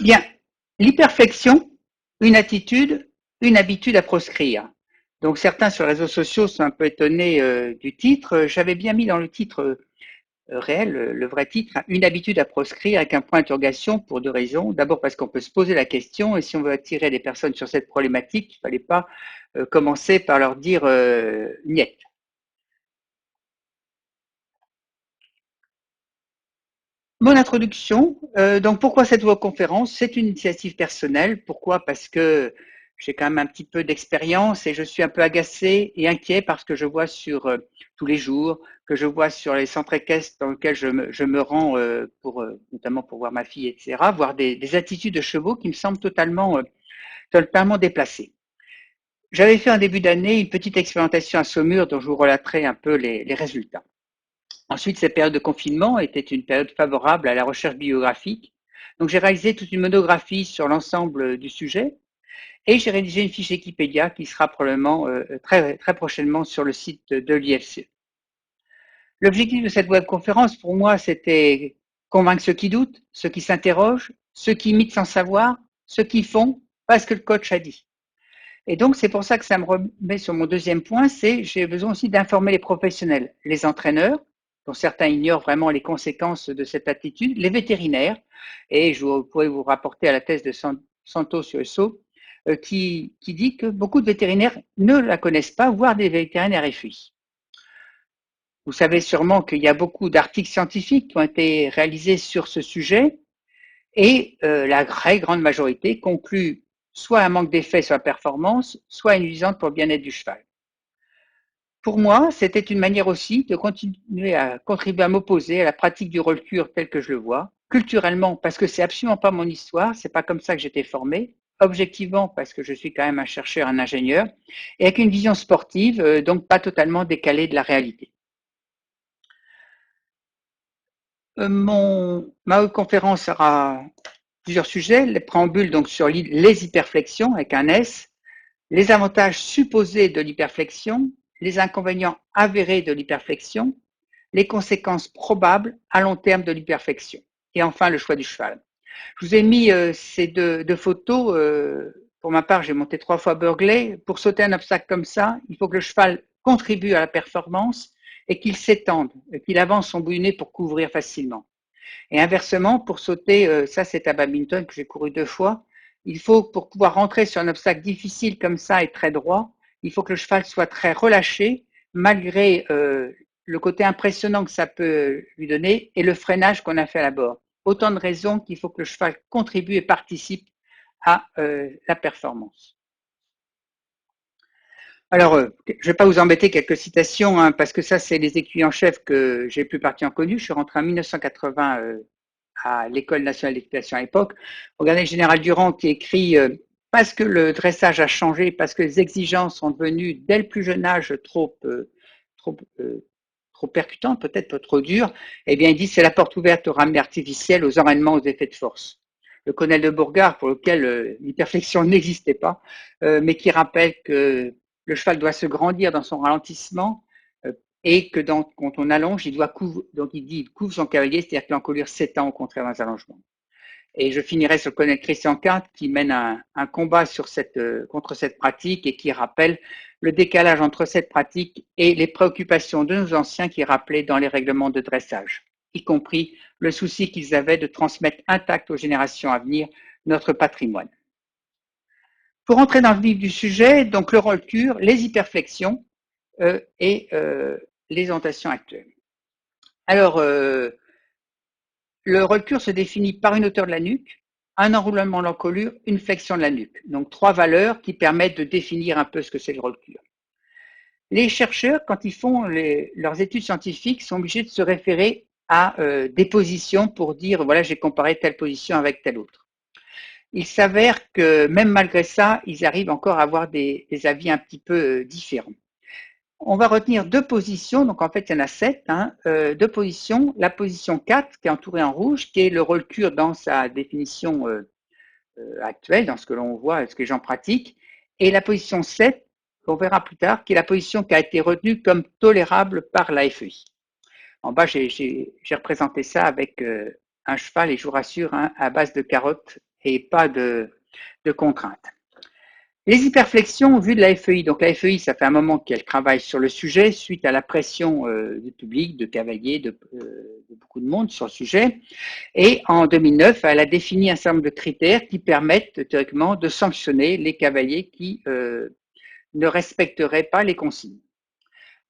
Bien, l'hyperflexion, une attitude, une habitude à proscrire. Donc certains sur les réseaux sociaux sont un peu étonnés du titre. J'avais bien mis dans le titre réel, le vrai titre, hein, une habitude à proscrire avec un point d'interrogation pour deux raisons. D'abord parce qu'on peut se poser la question et si on veut attirer des personnes sur cette problématique, il ne fallait pas commencer par leur dire niet. Mon introduction, donc pourquoi cette conférence? C'est une initiative personnelle. Pourquoi? Parce que j'ai quand même un petit peu d'expérience et je suis un peu agacé et inquiet parce que je vois sur tous les jours, que je vois sur les centres équestres dans lesquels je me rends pour notamment pour voir ma fille, etc., voir des attitudes de chevaux qui me semblent totalement déplacées. J'avais fait en début d'année une petite expérimentation à Saumur dont je vous relaterai un peu les résultats. Ensuite, cette période de confinement était une période favorable à la recherche biographique. Donc, j'ai réalisé toute une monographie sur l'ensemble du sujet et j'ai rédigé une fiche Wikipédia qui sera probablement très, très prochainement sur le site de l'IFCE. L'objectif de cette webconférence, pour moi, c'était convaincre ceux qui doutent, ceux qui s'interrogent, ceux qui imitent sans savoir, ceux qui font parce que le coach a dit. Et donc, c'est pour ça que ça me remet sur mon deuxième point, c'est j'ai besoin aussi d'informer les professionnels, les entraîneurs, dont certains ignorent vraiment les conséquences de cette attitude, les vétérinaires, et je pourrais vous rapporter à la thèse de Santos Sueso, qui dit que beaucoup de vétérinaires ne la connaissent pas, voire des vétérinaires FUI. Vous savez sûrement qu'il y a beaucoup d'articles scientifiques qui ont été réalisés sur ce sujet, et la très grande majorité conclut soit un manque d'effet sur la performance, soit une nuisance pour le bien-être du cheval. Pour moi, c'était une manière aussi de continuer à contribuer à m'opposer à la pratique du roll-cure tel que je le vois, culturellement parce que c'est absolument pas mon histoire, c'est pas comme ça que j'étais formé, objectivement parce que je suis quand même un chercheur, un ingénieur, et avec une vision sportive, donc pas totalement décalée de la réalité. Ma conférence aura plusieurs sujets, les préambules donc sur les hyperflexions avec un S, les avantages supposés de l'hyperflexion, les inconvénients avérés de l'hyperflexion, les conséquences probables à long terme de l'hyperflexion et enfin le choix du cheval. Je vous ai mis ces deux photos. Pour ma part, j'ai monté 3 fois Burgley. Pour sauter un obstacle comme ça, il faut que le cheval contribue à la performance et qu'il s'étende, qu'il avance son bout du nez pour couvrir facilement. Et inversement, pour sauter, ça c'est à badminton que j'ai couru 2 fois, il faut, pour pouvoir rentrer sur un obstacle difficile comme ça et très droit, il faut que le cheval soit très relâché, malgré le côté impressionnant que ça peut lui donner et le freinage qu'on a fait à la bord. Autant de raisons qu'il faut que le cheval contribue et participe à la performance. Alors, je ne vais pas vous embêter quelques citations, hein, parce que ça, c'est les écuyers en chef que j'ai plus partie en connu. Je suis rentré en 1980 à l'École nationale d'équitation à l'époque. Regardez le général Durand qui écrit parce que le dressage a changé, parce que les exigences sont devenues dès le plus jeune âge trop, trop percutantes, peut-être trop dures, eh bien il dit c'est la porte ouverte aux rames artificielles, aux enraînements, aux effets de force. Le colonel de Bourgard, pour lequel l'hyperflexion n'existait pas, mais qui rappelle que le cheval doit se grandir dans son ralentissement et que quand on allonge, donc il dit il couvre son cavalier, c'est-à-dire que l'encolure s'étend au contraire dans les allongements. Et je finirai sur le colonel Christian Quint qui mène un combat contre cette pratique et qui rappelle le décalage entre cette pratique et les préoccupations de nos anciens qui rappelaient dans les règlements de dressage, y compris le souci qu'ils avaient de transmettre intact aux générations à venir notre patrimoine. Pour entrer dans le vif du sujet, donc le roll-cure, les hyperflexions et les orientations actuelles. Alors, le roll-cure se définit par une hauteur de la nuque, un enroulement de l'encolure, une flexion de la nuque. Donc, 3 valeurs qui permettent de définir un peu ce que c'est le roll-cure. Les chercheurs, quand ils font leurs études scientifiques, sont obligés de se référer à des positions pour dire, voilà, j'ai comparé telle position avec telle autre. Il s'avère que même malgré ça, ils arrivent encore à avoir des avis un petit peu différents. On va retenir 2 positions, donc en fait il y en a 7, hein, 2 positions. La position 4 qui est entourée en rouge, qui est le roll-cure dans sa définition actuelle, dans ce que l'on voit, ce que les gens pratiquent, et la position 7, qu'on verra plus tard, qui est la position qui a été retenue comme tolérable par la FEI. En bas, j'ai représenté ça avec un cheval, et je vous rassure, hein, à base de carottes et pas de contraintes. Les hyperflexions vues de la FEI. Donc la FEI, ça fait un moment qu'elle travaille sur le sujet suite à la pression du public, de cavaliers, de beaucoup de monde sur le sujet. Et en 2009, elle a défini un certain nombre de critères qui permettent théoriquement de sanctionner les cavaliers qui ne respecteraient pas les consignes.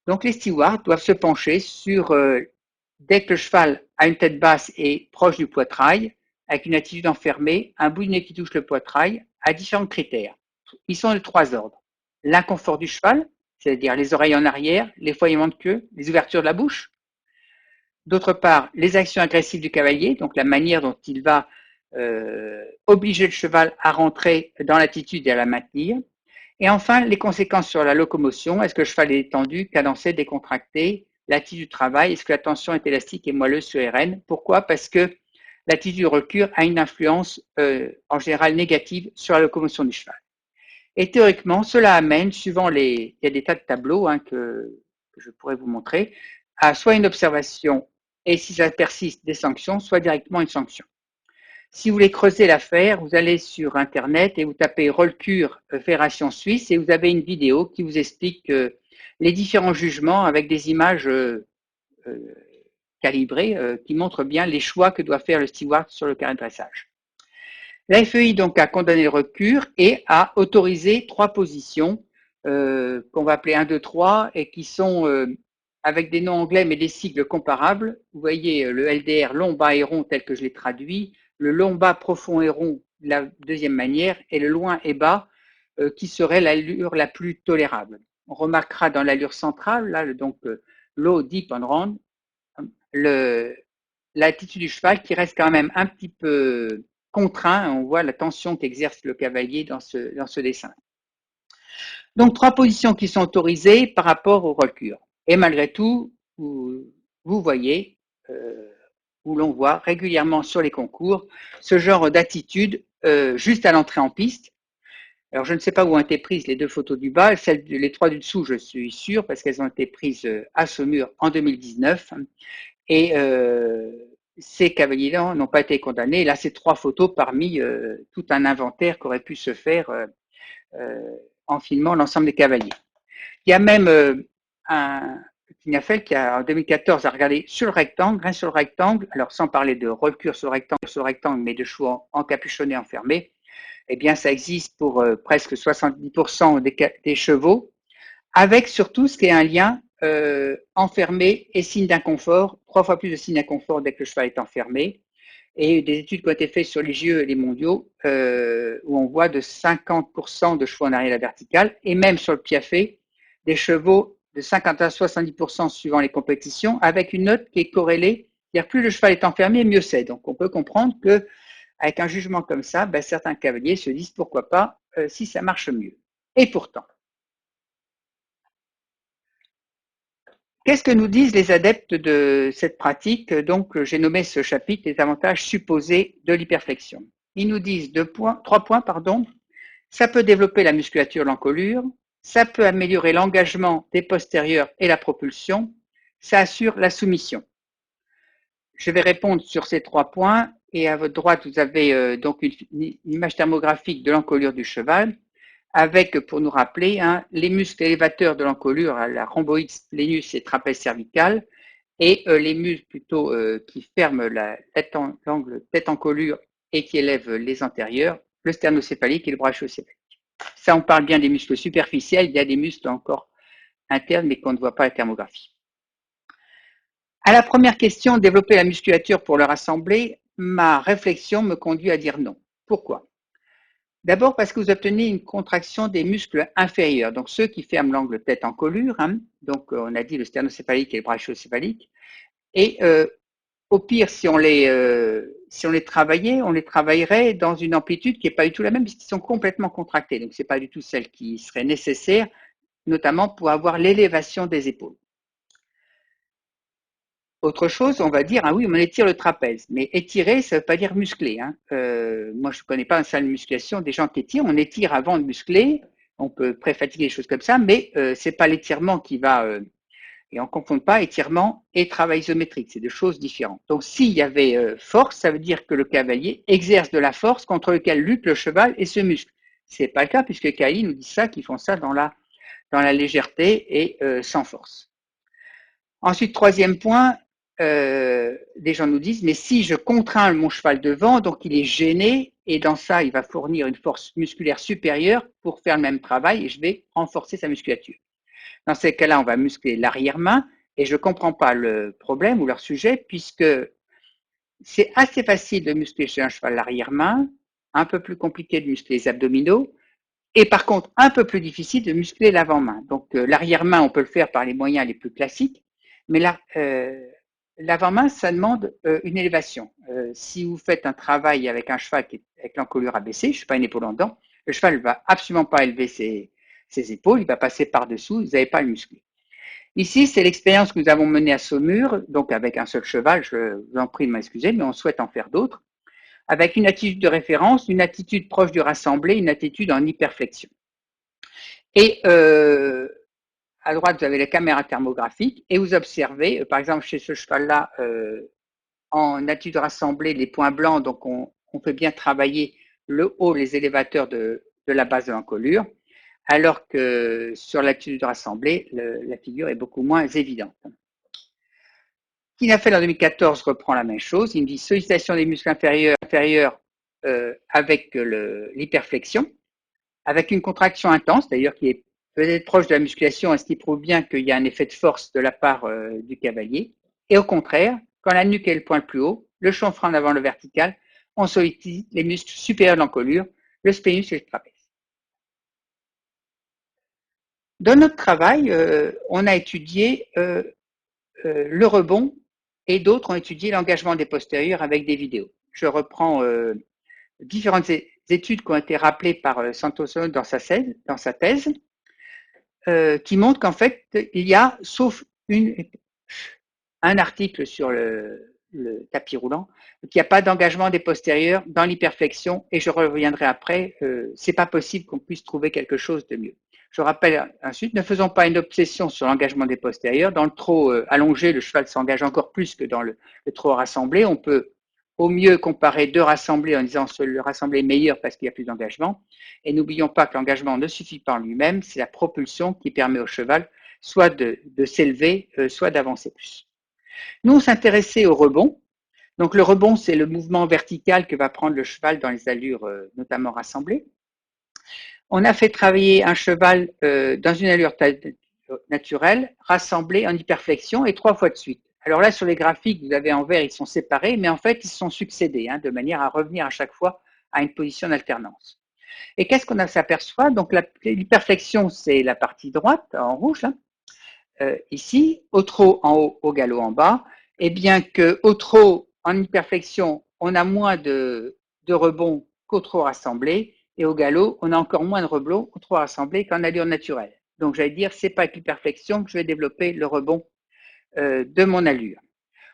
Donc les stewards doivent se pencher sur, dès que le cheval a une tête basse et proche du poitrail, avec une attitude enfermée, un bout du nez qui touche le poitrail, à différents critères. Ils sont de 3 ordres. L'inconfort du cheval, c'est-à-dire les oreilles en arrière, les foyements de queue, les ouvertures de la bouche. D'autre part, les actions agressives du cavalier, donc la manière dont il va obliger le cheval à rentrer dans l'attitude et à la maintenir. Et enfin, les conséquences sur la locomotion. Est-ce que le cheval est tendu, cadencé, décontracté? L'attitude du travail, est-ce que la tension est élastique et moelleuse sur les rênes? Pourquoi? Parce que l'attitude du recul a une influence en général négative sur la locomotion du cheval. Et théoriquement, cela amène, suivant il y a des tas de tableaux que je pourrais vous montrer, à soit une observation et si ça persiste, des sanctions, soit directement une sanction. Si vous voulez creuser l'affaire, vous allez sur Internet et vous tapez Rollkur Fédération Suisse et vous avez une vidéo qui vous explique les différents jugements avec des images calibrées qui montrent bien les choix que doit faire le steward sur le carré de dressage. La FEI donc a condamné le Rollkur et a autorisé 3 positions qu'on va appeler 1, 2, 3 et qui sont avec des noms anglais mais des sigles comparables. Vous voyez le LDR long, bas et rond tel que je l'ai traduit, le long, bas, profond et rond la deuxième manière et le loin et bas qui serait l'allure la plus tolérable. On remarquera dans l'allure centrale, là donc low, deep and round, l'attitude du cheval qui reste quand même un petit peu contraint. On voit la tension qu'exerce le cavalier dans ce dessin. Donc 3 positions qui sont autorisées par rapport au Rollkur. Et malgré tout, vous voyez, où l'on voit régulièrement sur les concours ce genre d'attitude juste à l'entrée en piste. Alors je ne sais pas où ont été prises les 2 photos du bas, les 3 du dessous je suis sûr parce qu'elles ont été prises à Saumur en 2019 et ces cavaliers-là n'ont pas été condamnés. Là c'est 3 photos parmi tout un inventaire qu'aurait pu se faire en filmant l'ensemble des cavaliers. Il y a même un Tignafel qui en 2014 a regardé sur le rectangle, rien sur le rectangle, alors sans parler de Rollkur sur le rectangle, mais de chevaux encapuchonnés, enfermés, eh bien ça existe pour presque 70% des chevaux, avec surtout ce qui est un lien enfermé et signe d'inconfort, 3 fois plus de signes d'inconfort dès que le cheval est enfermé, et des études qui ont été faites sur les JE et les mondiaux, où on voit de 50% de chevaux en arrière à la verticale, et même sur le piafé, des chevaux de 50 à 70% suivant les compétitions, avec une note qui est corrélée, c'est-à-dire plus le cheval est enfermé, mieux c'est. Donc on peut comprendre que avec un jugement comme ça, certains cavaliers se disent pourquoi pas si ça marche mieux. Et pourtant, qu'est-ce que nous disent les adeptes de cette pratique? Donc, j'ai nommé ce chapitre les avantages supposés de l'hyperflexion. Ils nous disent 3 points, pardon. Ça peut développer la musculature de l'encolure, ça peut améliorer l'engagement des postérieurs et la propulsion, ça assure la soumission. Je vais répondre sur ces 3 points et à votre droite, vous avez donc une image thermographique de l'encolure du cheval avec, pour nous rappeler, les muscles élévateurs de l'encolure, la rhomboïde, splénus et trapèze cervical, et les muscles plutôt qui ferment l'angle tête-encolure et qui élèvent les antérieurs, le sternocéphalique et le brachiocéphalique. Ça, on parle bien des muscles superficiels, il y a des muscles encore internes, mais qu'on ne voit pas à la thermographie. À la première question, développer la musculature pour le rassembler, ma réflexion me conduit à dire non. Pourquoi? D'abord parce que vous obtenez une contraction des muscles inférieurs, donc ceux qui ferment l'angle tête-encolure, donc on a dit le sternocéphalique et le brachiocéphalique, et au pire, si on les travaillait, on les travaillerait dans une amplitude qui n'est pas du tout la même puisqu'ils sont complètement contractés, donc ce n'est pas du tout celle qui serait nécessaire, notamment pour avoir l'élévation des épaules. Autre chose, on va dire, oui, on étire le trapèze. Mais étirer, ça ne veut pas dire muscler. Moi, je ne connais pas une salle de musculation des gens qui étirent. On étire avant de muscler. On peut préfatiguer des choses comme ça, mais ce n'est pas l'étirement qui va Et on ne confond pas étirement et travail isométrique, c'est deux choses différentes. Donc s'il y avait force, ça veut dire que le cavalier exerce de la force contre laquelle lutte le cheval et se muscle. Ce n'est pas le cas puisque Kali nous dit ça, qu'ils font ça dans la légèreté et sans force. Ensuite, troisième point, des gens nous disent, mais si je contrains mon cheval devant, donc il est gêné, et dans ça, il va fournir une force musculaire supérieure pour faire le même travail, et je vais renforcer sa musculature. Dans ces cas-là, on va muscler l'arrière-main, et je ne comprends pas le problème ou leur sujet, puisque c'est assez facile de muscler chez un cheval l'arrière-main, un peu plus compliqué de muscler les abdominaux, et par contre, un peu plus difficile de muscler l'avant-main. Donc, l'arrière-main, on peut le faire par les moyens les plus classiques, mais l'avant-main, ça demande une élévation. Si vous faites un travail avec un cheval qui est avec l'encolure abaissée, je ne suis pas une épaule en dents, le cheval ne va absolument pas élever ses épaules, il va passer par-dessous, vous n'avez pas le muscler. Ici, c'est l'expérience que nous avons menée à Saumur, donc avec un seul cheval, je vous en prie de m'excuser, mais on souhaite en faire d'autres, avec une attitude de référence, une attitude proche du rassemblé, une attitude en hyperflexion. Et à droite, vous avez la caméra thermographique et vous observez, par exemple, chez ce cheval-là, en attitude rassemblée, les points blancs, donc on peut bien travailler le haut, les élévateurs de la base de l'encolure, alors que sur l'attitude rassemblée, la figure est beaucoup moins évidente. Kinafel en 2014 reprend la même chose, il me dit sollicitation des muscles inférieurs avec l'hyperflexion, avec une contraction intense, d'ailleurs qui est peut-être proche de la musculation, ce qui prouve bien qu'il y a un effet de force de la part du cavalier. Et au contraire, quand la nuque est le point le plus haut, le chanfrein en avant le vertical, on sollicite les muscles supérieurs de l'encolure, le spénus et le trapèze. Dans notre travail, on a étudié le rebond et d'autres ont étudié l'engagement des postérieurs avec des vidéos. Je reprends différentes études qui ont été rappelées par Santoso dans sa thèse, qui montrent qu'en fait, il y a, sauf un article sur le tapis roulant, qu'il n'y a pas d'engagement des postérieurs dans l'hyperflexion, et je reviendrai après, c'est pas possible qu'on puisse trouver quelque chose de mieux. Je rappelle ensuite, ne faisons pas une obsession sur l'engagement des postérieurs. Dans le trot allongé, le cheval s'engage encore plus que dans le trot rassemblé. On peut au mieux comparer deux rassemblés en disant que le rassemblé est meilleur parce qu'il y a plus d'engagement. Et n'oublions pas que l'engagement ne suffit pas en lui-même, c'est la propulsion qui permet au cheval soit de s'élever, soit d'avancer plus. Nous, on s'intéressait au rebond. Donc le rebond, c'est le mouvement vertical que va prendre le cheval dans les allures notamment rassemblées. On a fait travailler un cheval dans une allure naturelle, rassemblée en hyperflexion et 3 fois de suite. Alors là, sur les graphiques, vous avez en vert, ils sont séparés, mais en fait, ils se sont succédés, de manière à revenir à chaque fois à une position d'alternance. Et qu'est-ce qu'on s'aperçoit? Donc l'hyperflexion, c'est la partie droite, en rouge, ici, au trot en haut, au galop en bas, et bien qu'au trot en hyperflexion, on a moins de rebond qu'au trot rassemblé, et au galop, on a encore moins de rebond au trot rassemblé qu'en allure naturelle. Donc j'allais dire, c'est pas avec l'hyperflexion que je vais développer le rebond de mon allure.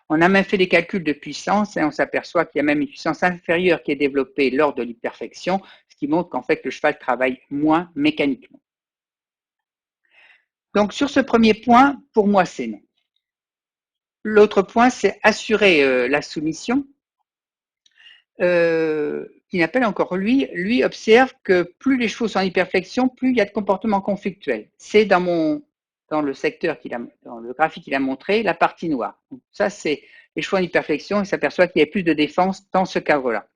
On a même fait des calculs de puissance et on s'aperçoit qu'il y a même une puissance inférieure qui est développée lors de l'hyperflexion, ce qui montre qu'en fait le cheval travaille moins mécaniquement. Donc sur ce premier point, pour moi c'est non. L'autre point, c'est assurer la soumission. Kinappel, encore lui observe que plus les chevaux sont en hyperflexion, plus il y a de comportements conflictuels. C'est dans le secteur dans le graphique qu'il a montré, la partie noire. Donc, ça, c'est les chevaux en hyperflexion, il s'aperçoit qu'il y a plus de défense dans ce cadre-là.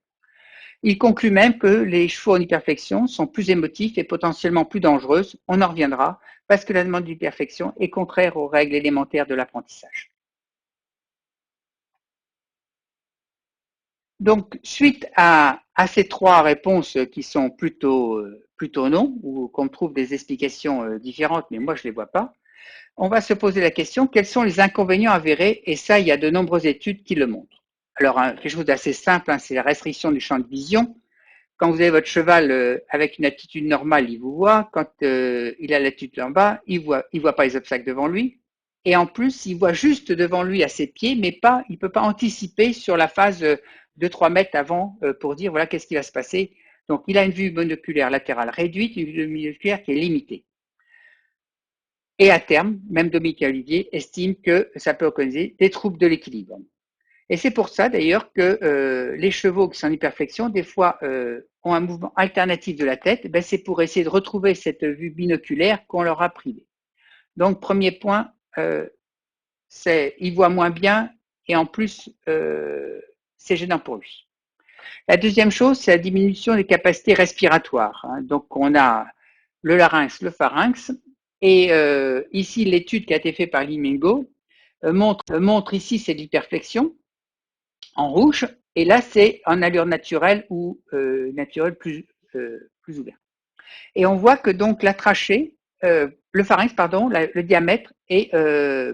Il conclut même que les chevaux en hyperflexion sont plus émotifs et potentiellement plus dangereuses. On en reviendra, parce que la demande d'hyperflexion est contraire aux règles élémentaires de l'apprentissage. Donc, suite à ces trois réponses qui sont plutôt non, ou qu'on trouve des explications différentes, mais moi je ne les vois pas, on va se poser la question, quels sont les inconvénients avérés? Et ça, il y a de nombreuses études qui le montrent. Alors, quelque chose d'assez simple, c'est la restriction du champ de vision. Quand vous avez votre cheval avec une attitude normale, il vous voit. Quand il a l'attitude en bas, il voit pas les obstacles devant lui. Et en plus, il voit juste devant lui à ses pieds, mais il ne peut pas anticiper sur la phase de 3 mètres avant pour dire voilà qu'est-ce qui va se passer. Donc, il a une vue monoculaire latérale réduite, une vue monoculaire qui est limitée. Et à terme, même Dominique et Olivier estiment que ça peut causer des troubles de l'équilibre. Et c'est pour ça d'ailleurs que les chevaux qui sont en hyperflexion, des fois, ont un mouvement alternatif de la tête. Ben, c'est pour essayer de retrouver cette vue binoculaire qu'on leur a privée. Donc, premier point, c'est il voit moins bien et en plus, c'est gênant pour lui. La deuxième chose, c'est la diminution des capacités respiratoires. Hein. Donc, on a le larynx, le pharynx. Et ici, l'étude qui a été faite par Limingo montre ici, c'est de l'hyperflexion en rouge. Et là, c'est en allure naturelle ou naturelle plus ouverte. Et on voit que donc la trachée, le pharynx, pardon, le diamètre est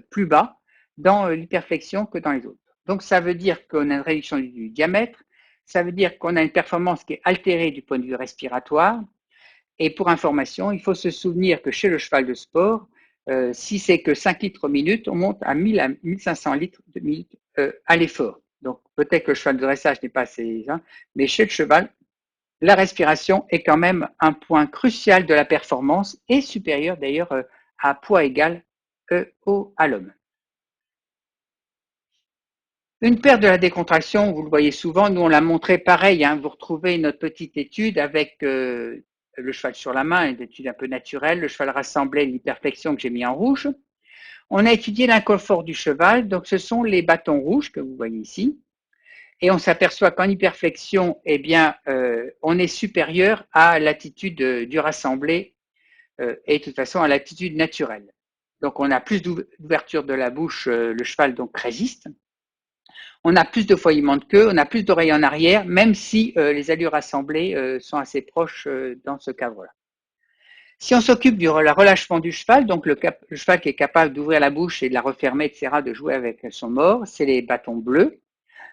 plus bas dans l'hyperflexion que dans les autres. Donc ça veut dire qu'on a une réduction du diamètre, ça veut dire qu'on a une performance qui est altérée du point de vue respiratoire. Et pour information, il faut se souvenir que chez le cheval de sport, si c'est que 5 litres minute, on monte à 1000 à 1500 litres de minute à l'effort. Donc peut-être que le cheval de dressage n'est pas assez, hein, mais chez le cheval, la respiration est quand même un point crucial de la performance et supérieur d'ailleurs à poids égal à l'homme. Une perte de la décontraction, vous le voyez souvent, nous on l'a montré pareil, hein, vous retrouvez notre petite étude avec le cheval sur la main, une étude un peu naturelle, le cheval rassemblé, l'hyperflexion que j'ai mis en rouge. On a étudié l'inconfort du cheval, donc ce sont les bâtons rouges que vous voyez ici. Et on s'aperçoit qu'en hyperflexion, eh bien, on est supérieur à l'attitude du rassemblé et de toute façon à l'attitude naturelle. Donc on a plus d'ouverture de la bouche, le cheval donc résiste. On a plus de foillement de queue, on a plus d'oreilles en arrière, même si les allures rassemblées sont assez proches dans ce cadre-là. Si on s'occupe du relâchement du cheval, donc le cheval qui est capable d'ouvrir la bouche et de la refermer, etc., de jouer avec son mors, c'est les bâtons bleus.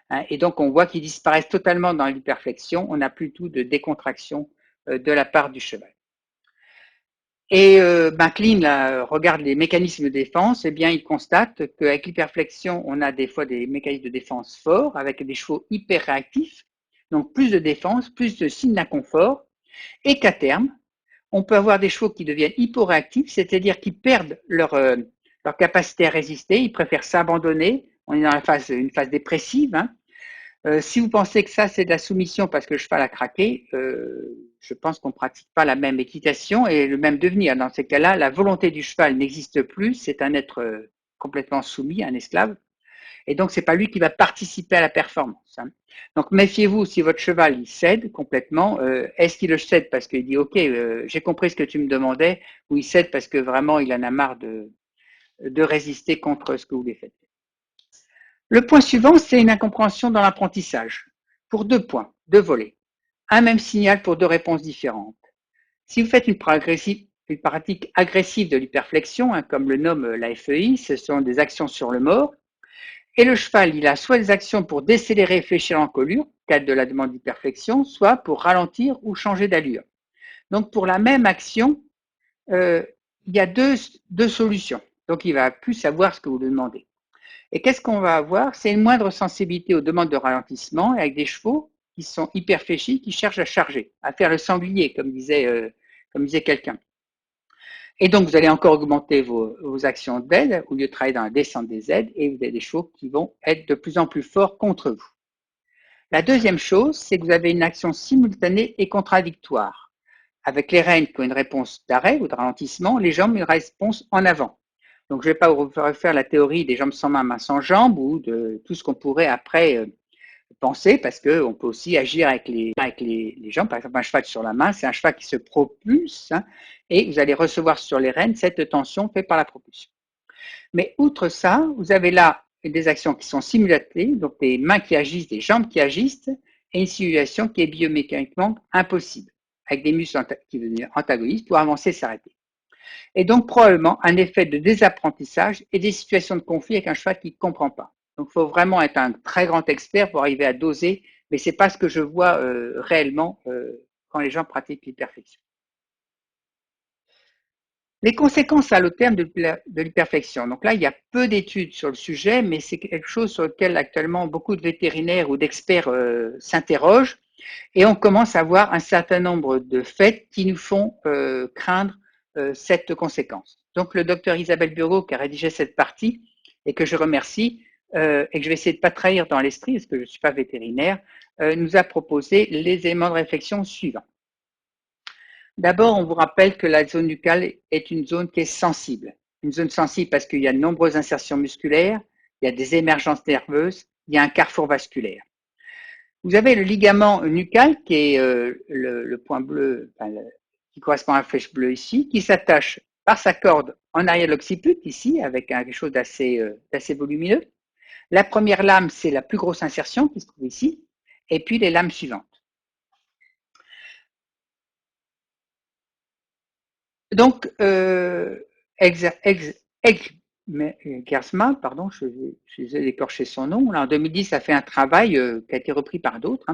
Hein, et donc on voit qu'ils disparaissent totalement dans l'hyperflexion, on n'a plus tout de décontraction de la part du cheval. Et McLean là, regarde les mécanismes de défense, et bien il constate qu'avec l'hyperflexion, on a des fois des mécanismes de défense forts, avec des chevaux hyper réactifs, donc plus de défense, plus de signes d'inconfort, et qu'à terme, on peut avoir des chevaux qui deviennent hyporéactifs, c'est-à-dire qu'ils perdent leur capacité à résister, ils préfèrent s'abandonner, on est dans une phase dépressive. Hein. Si vous pensez que ça c'est de la soumission parce que le cheval a craqué, je pense qu'on ne pratique pas la même équitation et le même devenir. Dans ces cas-là, la volonté du cheval n'existe plus, c'est un être complètement soumis, un esclave, et donc c'est pas lui qui va participer à la performance. Hein. Donc méfiez-vous si votre cheval il cède complètement. Est-ce qu'il le cède parce qu'il dit ok, j'ai compris ce que tu me demandais, ou il cède parce que vraiment il en a marre de résister contre ce que vous lui faites. Le point suivant, c'est une incompréhension dans l'apprentissage. Pour 2 points, 2 volets. Un même signal pour 2 réponses différentes. Si vous faites une pratique agressive de l'hyperflexion, hein, comme le nomme la FEI, ce sont des actions sur le mors, et le cheval, il a soit des actions pour décélérer et fléchir l'encolure, cadre de la demande d'hyperflexion, soit pour ralentir ou changer d'allure. Donc pour la même action, il y a deux solutions. Donc il va plus savoir ce que vous lui demandez. Et qu'est-ce qu'on va avoir? C'est une moindre sensibilité aux demandes de ralentissement avec des chevaux qui sont hyper fléchis, qui cherchent à charger, à faire le sanglier, comme disait quelqu'un. Et donc, vous allez encore augmenter vos actions d'aide au lieu de travailler dans la descente des aides et vous avez des chevaux qui vont être de plus en plus forts contre vous. La deuxième chose, c'est que vous avez une action simultanée et contradictoire. Avec les rênes qui ont une réponse d'arrêt ou de ralentissement, les jambes ont une réponse en avant. Donc, je ne vais pas vous refaire la théorie des jambes sans main, main sans jambes ou de tout ce qu'on pourrait après penser parce qu'on peut aussi agir avec les jambes. Par exemple, un cheval sur la main, c'est un cheval qui se propulse hein, et vous allez recevoir sur les rênes cette tension faite par la propulsion. Mais outre ça, vous avez là des actions qui sont simultanées, donc des mains qui agissent, des jambes qui agissent et une simulation qui est biomécaniquement impossible avec des muscles qui deviennent antagonistes pour avancer et s'arrêter. Et donc probablement un effet de désapprentissage et des situations de conflit avec un cheval qui ne comprend pas. Donc il faut vraiment être un très grand expert pour arriver à doser, mais ce n'est pas ce que je vois réellement quand les gens pratiquent l'hyperflexion. Les conséquences à long terme de l'hyperflexion. Donc là, il y a peu d'études sur le sujet, mais c'est quelque chose sur lequel actuellement beaucoup de vétérinaires ou d'experts s'interrogent et on commence à voir un certain nombre de faits qui nous font craindre cette conséquence. donc le docteur Isabelle Burgot qui a rédigé cette partie et que je remercie et que je vais essayer de ne pas trahir dans l'esprit parce que je ne suis pas vétérinaire, nous a proposé les éléments de réflexion suivants. D'abord, on vous rappelle que la zone nucale est une zone qui est sensible. Une zone sensible parce qu'il y a de nombreuses insertions musculaires, il y a des émergences nerveuses, il y a un carrefour vasculaire. Vous avez le ligament nucal qui est le point bleu, enfin, qui correspond à la flèche bleue ici, qui s'attache par sa corde en arrière de l'occiput ici, avec quelque chose d'assez volumineux. La première lame, c'est la plus grosse insertion qui se trouve ici, et puis les lames suivantes. Donc, Gersma, pardon, je vais écorcher son nom. Là, en 2010, a fait un travail qui a été repris par d'autres,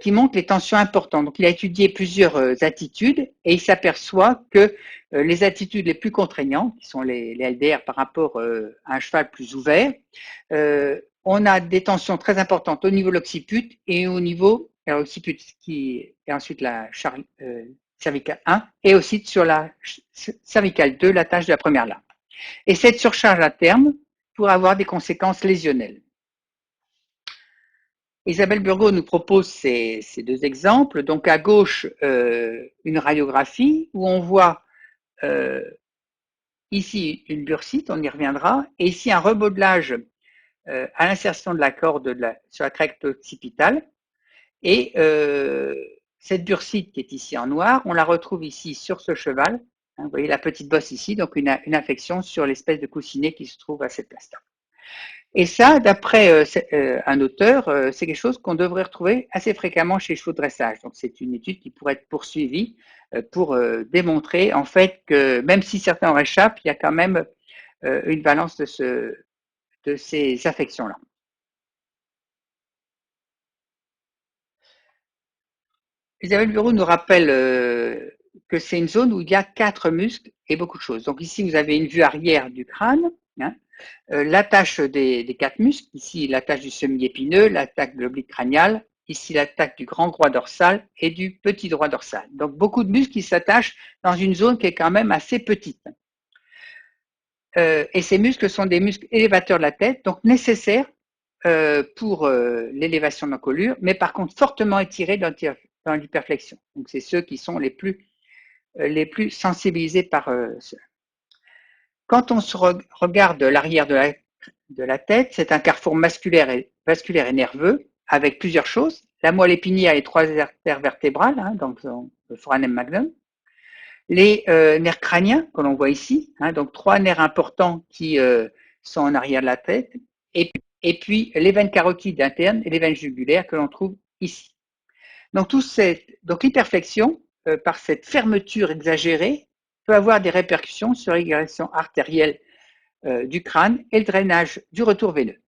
qui montre les tensions importantes. Donc, il a étudié plusieurs attitudes et il s'aperçoit que les attitudes les plus contraignantes, qui sont les LDR par rapport à un cheval plus ouvert, on a des tensions très importantes au niveau de l'occiput et au niveau, l'occiput qui est ensuite la cervicale 1 et aussi sur la cervicale 2, la tâche de la première lame. Et cette surcharge à terme pourrait avoir des conséquences lésionnelles. Isabelle Burgot nous propose ces deux exemples. Donc à gauche, une radiographie où on voit ici une bursite, on y reviendra, et ici un remodelage à l'insertion de la corde sur la crête occipitale. Et cette bursite qui est ici en noir, on la retrouve ici sur ce cheval. Vous voyez la petite bosse ici, donc une infection sur l'espèce de coussinet qui se trouve à cette place-là. Et ça, d'après un auteur, c'est quelque chose qu'on devrait retrouver assez fréquemment chez les chevaux de dressage. Donc c'est une étude qui pourrait être poursuivie pour démontrer en fait que même si certains en réchappent, il y a quand même une valence de ces affections-là. Isabelle Bureau nous rappelle que c'est une zone où il y a 4 muscles et beaucoup de choses. Donc ici, vous avez une vue arrière du crâne, l'attache des 4 muscles, ici l'attache du semi-épineux, l'attache de l'oblique crânial, ici l'attache du grand droit dorsal et du petit droit dorsal. Donc beaucoup de muscles qui s'attachent dans une zone qui est quand même assez petite. Et ces muscles sont des muscles élévateurs de la tête, donc nécessaires pour l'élévation de l'encolure, mais par contre fortement étirés dans l'hyperflexion. Donc c'est ceux qui sont les plus sensibilisés par ceux. Quand on se regarde l'arrière de la tête, c'est un carrefour vasculaire et nerveux avec plusieurs choses. La moelle épinière et les 3 artères vertébrales, donc le foramen magnum. Les nerfs crâniens que l'on voit ici, donc 3 nerfs importants qui sont en arrière de la tête, et puis les veines carotides internes et les veines jugulaires que l'on trouve ici. Donc l'hyperflexion, par cette fermeture exagérée, peut avoir des répercussions sur l'irrigation artérielle du crâne et le drainage du retour veineux.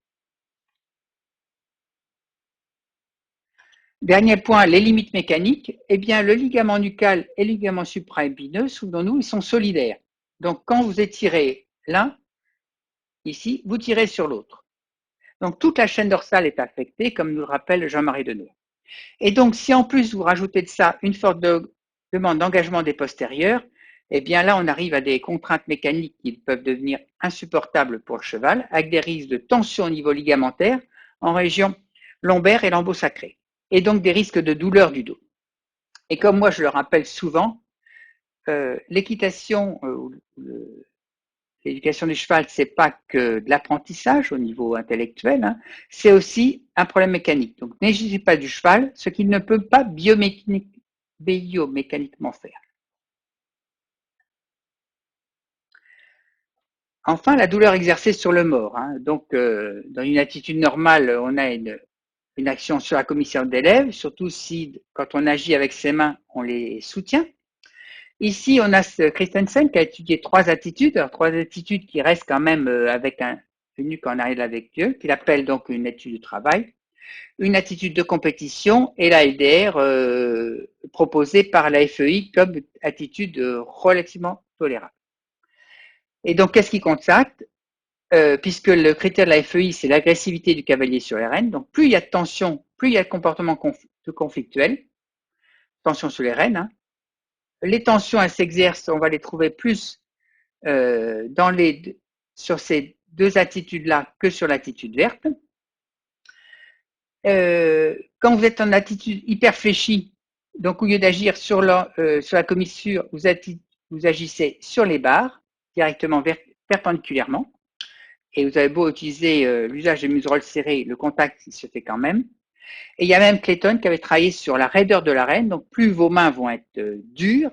Dernier point, les limites mécaniques. Eh bien, le ligament nucal et le ligament supraépineux, souvenons-nous, ils sont solidaires. Donc, quand vous étirez l'un, ici, vous tirez sur l'autre. Donc, toute la chaîne dorsale est affectée, comme nous le rappelle Jean-Marie Deneux. Et donc, si en plus vous rajoutez de ça une forte demande d'engagement des postérieurs, eh bien là, on arrive à des contraintes mécaniques qui peuvent devenir insupportables pour le cheval, avec des risques de tension au niveau ligamentaire en région lombaire et lambeau-sacré, et donc des risques de douleur du dos. Et comme moi, je le rappelle souvent, l'équitation, l'éducation du cheval, c'est pas que de l'apprentissage au niveau intellectuel, c'est aussi un problème mécanique. Donc, n'exigez pas du cheval ce qu'il ne peut pas biomécaniquement faire. Enfin, la douleur exercée sur le mort. Donc, dans une attitude normale, on a une action sur la commission d'élèves, surtout si, quand on agit avec ses mains, on les soutient. Ici, on a Christensen qui a étudié 3 attitudes, alors 3 attitudes qui restent quand même avec une nuque en arrière avec Dieu, qu'il appelle donc une étude du travail, une attitude de compétition et la LDR proposée par la FEI comme attitude relativement tolérable. Et donc, qu'est-ce qui constate puisque le critère de la FEI, c'est l'agressivité du cavalier sur les rênes. Donc, plus il y a de tension, plus il y a de comportement conflictuel, tension sur les rênes. Les tensions, elles s'exercent, on va les trouver plus dans sur ces deux attitudes-là que sur l'attitude verte. Quand vous êtes en attitude hyper fléchie, donc au lieu d'agir sur la commissure, vous agissez sur les barres, directement perpendiculairement. Et vous avez beau utiliser l'usage des museroles serrées, le contact il se fait quand même. Et il y a même Clayton qui avait travaillé sur la raideur de l'arène. Donc plus vos mains vont être dures,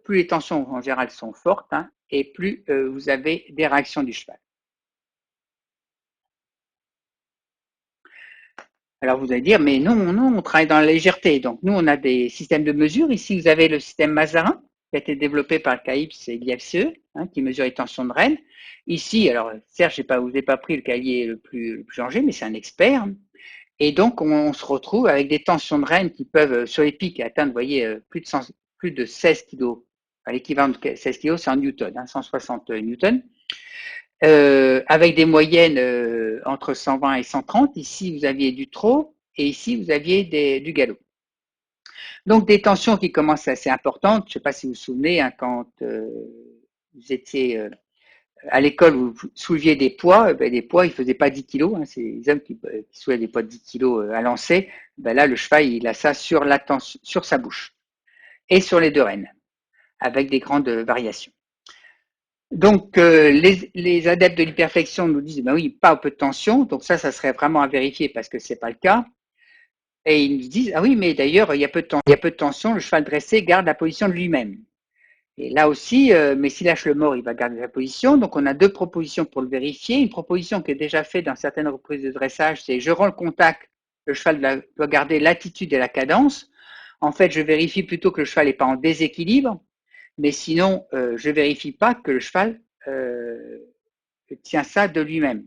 plus les tensions en général sont fortes, hein, et plus vous avez des réactions du cheval. Alors vous allez dire, mais non, non, on travaille dans la légèreté. Donc nous, on a des systèmes de mesure. Ici, vous avez le système Mazarin, qui a été développé par le CAIPS et l'IFCE, hein, qui mesure les tensions de rêne. Ici, alors certes, vous n'avez pas pris le cahier le plus changé, mais c'est un expert. Et donc, on se retrouve avec des tensions de rêne qui peuvent, sur les pics, atteindre, vous voyez, plus de 16 kg. L'équivalent de 16 kg, c'est en newton, hein, 160 newtons. Avec des moyennes entre 120 et 130. Ici, vous aviez du trot et ici, vous aviez du galop. Donc, des tensions qui commencent assez importantes. Je ne sais pas si vous vous souvenez, hein, quand vous étiez à l'école, vous souleviez des poids, des poids, ils ne faisaient pas 10 kilos. Hein, c'est les hommes qui soulèvent des poids de 10 kilos à lancer. Là, le cheval, il a ça sur sa bouche et sur les deux rênes, avec des grandes variations. Donc, les adeptes de l'hyperflexion nous disent, ben oui, pas un peu de tension. Donc ça serait vraiment à vérifier parce que c'est pas le cas. Et ils nous disent, ah oui, mais d'ailleurs, il y a peu de tension, le cheval dressé garde la position de lui-même. Et là aussi, mais s'il lâche le mort, il va garder la position. Donc on a deux propositions pour le vérifier. Une proposition qui est déjà faite dans certaines reprises de dressage, c'est je rends le contact, le cheval doit garder l'attitude et la cadence. En fait, je vérifie plutôt que le cheval n'est pas en déséquilibre. Mais sinon, je vérifie pas que le cheval tient ça de lui-même.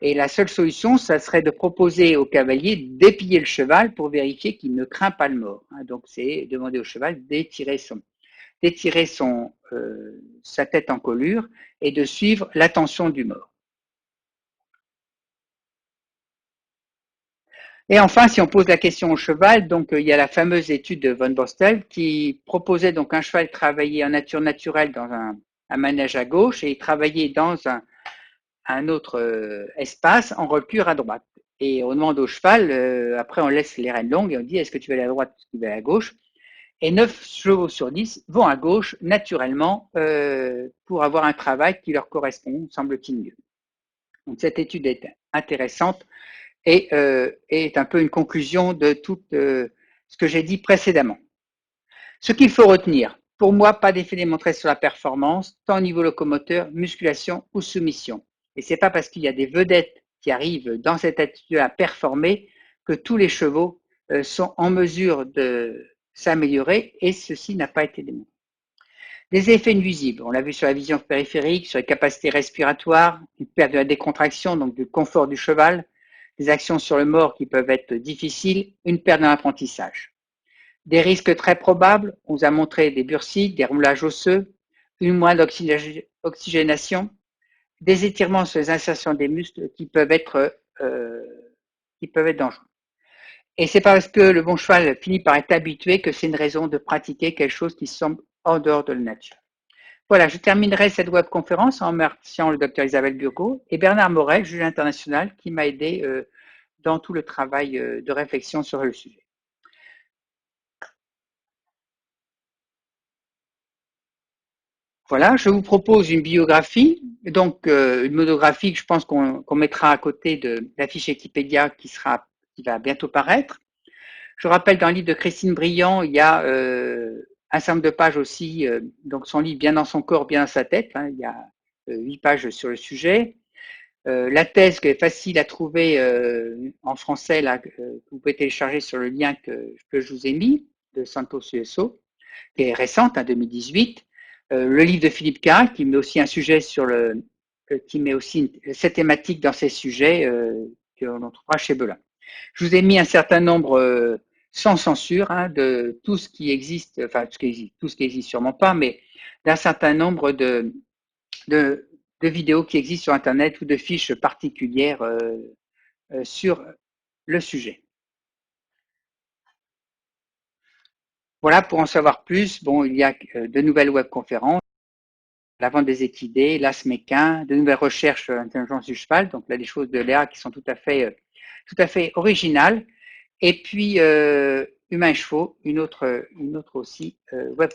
Et la seule solution, ça serait de proposer au cavalier d'épiller le cheval pour vérifier qu'il ne craint pas le mort. Donc, c'est demander au cheval d'étirer sa tête en collure et de suivre l'attention du mort. Et enfin, si on pose la question au cheval, donc il y a la fameuse étude de von Bostel qui proposait donc un cheval travailler en nature naturelle dans un manège à gauche et travailler dans un autre espace en recul à droite. Et on demande au cheval, après on laisse les rênes longues et on dit est-ce que tu veux aller à droite ou est-ce que tu veux aller à gauche. Et 9 chevaux sur 10 vont à gauche naturellement pour avoir un travail qui leur correspond, semble-t-il mieux. Donc cette étude est intéressante et est un peu une conclusion de tout ce que j'ai dit précédemment. Ce qu'il faut retenir, pour moi, pas d'effet démontré sur la performance, tant au niveau locomoteur, musculation ou soumission. Et c'est pas parce qu'il y a des vedettes qui arrivent dans cette attitude à performer que tous les chevaux sont en mesure de s'améliorer et ceci n'a pas été démontré. Des effets nuisibles, on l'a vu sur la vision périphérique, sur les capacités respiratoires, une perte de la décontraction, donc du confort du cheval, des actions sur le mort qui peuvent être difficiles, une perte dans l'apprentissage. Des risques très probables, on vous a montré des bursites, des roulages osseux, une moindre oxygénation, des étirements sur les insertions des muscles qui peuvent être dangereux. Et c'est parce que le bon cheval finit par être habitué que c'est une raison de pratiquer quelque chose qui semble en dehors de la nature. Voilà, je terminerai cette webconférence en remerciant le docteur Isabelle Burgot et Bernard Morel, juge international, qui m'a aidé dans tout le travail de réflexion sur le sujet. Voilà, je vous propose une biographie, donc une monographie que je pense qu'on mettra à côté de la fiche Wikipédia qui va bientôt paraître. Je rappelle dans le livre de Christine Briand, il y a un certain nombre de pages aussi, donc son livre Bien dans son corps, bien dans sa tête, hein, il y a 8 pages sur le sujet. La thèse qui est facile à trouver en français, là, que vous pouvez télécharger sur le lien que je vous ai mis, de Santos USO, qui est récente, hein, 2018. Le livre de Philippe Carl, qui met aussi un sujet qui met aussi cette thématique dans ses sujets que l'on trouvera chez Belin. Je vous ai mis un certain nombre, sans censure, hein, de tout ce qui existe, enfin tout ce qui existe sûrement pas, mais d'un certain nombre de vidéos qui existent sur Internet ou de fiches particulières sur le sujet. Voilà, pour en savoir plus, bon, il y a de nouvelles webconférences. la vente des équidés, l'as méquin, de nouvelles recherches sur l'intelligence du cheval. Donc là, des choses de Léa qui sont tout à fait originales. Et puis, Humains et chevaux, une autre aussi, web